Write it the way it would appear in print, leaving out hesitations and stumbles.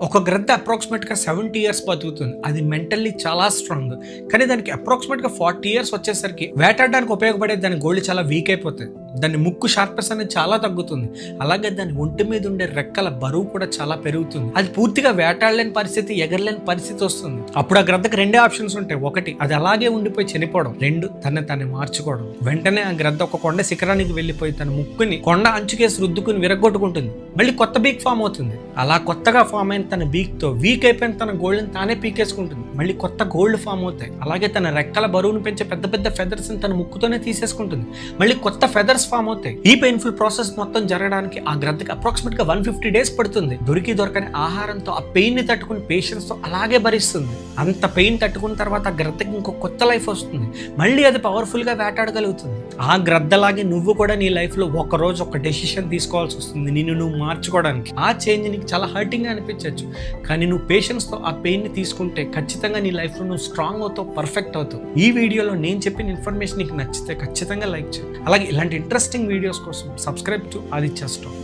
ఒక గ్రద్ద అప్రాక్సిమేట్గా 70 ఇయర్స్ బతుకుతుంది. అది మెంటల్లీ చాలా స్ట్రాంగ్. కానీ దానికి అప్రాక్సిమేట్గా 40 ఇయర్స్ వచ్చేసరికి వేటాడడానికి ఉపయోగపడే దాని గోళ్ళు చాలా వీక్ అయిపోతాయి. దాని ముక్కు షార్ప్నెస్ అనేది చాలా తగ్గుతుంది. అలాగే దాని ఒంటి మీద ఉండే రెక్కల బరువు కూడా చాలా పెరుగుతుంది. అది పూర్తిగా వేటాడలేని పరిస్థితి, ఎగరలేని పరిస్థితి వస్తుంది. అప్పుడు ఆ గ్రద్దకు రెండే ఆప్షన్స్ ఉంటాయి. ఒకటి, అది అలాగే ఉండిపోయి చనిపోవడం. రెండు, తను మార్చుకోవడం. వెంటనే ఆ గ్రద్ద ఒక కొండ శిఖరానికి వెళ్ళిపోయి తన ముక్కుని కొండ అంచుకేసి రుద్దుకుని విరగొట్టుకుంటుంది. మళ్ళీ కొత్త బీక్ ఫామ్ అవుతుంది. అలా కొత్తగా ఫామ్ అయిన తన బీక్ తో వీక్ అయిపోయిన తన గోల్డ్ని తానే పీకేసుకుంటుంది. మళ్ళీ కొత్త గోల్డ్ ఫామ్ అవుతాయి. అలాగే తన రెక్కల బరువును పెంచే పెద్ద పెద్ద ఫెదర్స్ తన ముక్కుతోనే తీసేసుకుంటుంది. మళ్ళీ కొత్త ఫెదర్స్ ఫామ్ అవుతాయి. ఈ పెయిన్ఫుల్ ప్రాసెస్ మొత్తం జరగడానికి ఆ గ్రద్దకి అప్రాక్సిమేట్ గా 150 డేస్ పడుతుంది. దొరకని ఆహారంతో ఆ పెయిన్ ని తట్టుకుని పేషెన్స్ తో అలాగే భరిస్తుంది. అంత పెయిన్ తట్టుకున్న తర్వాత ఆ గ్రద్దకి ఇంకో కొత్త లైఫ్ వస్తుంది. మళ్ళీ అది పవర్ఫుల్ గా వేటాడగలుగుతుంది. ఆ గ్రద్దలాగే నువ్వు కూడా నీ లైఫ్ లో ఒక రోజు ఒక డెసిషన్ తీసుకోవాల్సి వస్తుంది, నిన్ను నువ్వు మార్చుకోవడానికి. ఆ చేంజ్ నీకు చాలా హర్టింగ్ గా అనిపించవచ్చు, కానీ నువ్వు పేషెన్స్ తో ఆ పెయిన్ ని తీసుకుంటే ఖచ్చితంగా నీ లైఫ్ లో నువ్వు స్ట్రాంగ్ అవుతావు, పర్ఫెక్ట్ అవుతావు. ఈ వీడియోలో నేను చెప్పిన ఇన్ఫర్మేషన్ నీకు నచ్చితే ఖచ్చితంగా లైక్ చేయి. అలాగే ఇలాంటి ఇంట్రెస్టింగ్ వీడియోస్ కోసం సబ్స్క్రైబ్ టు ఆదిత్య స్టాక్.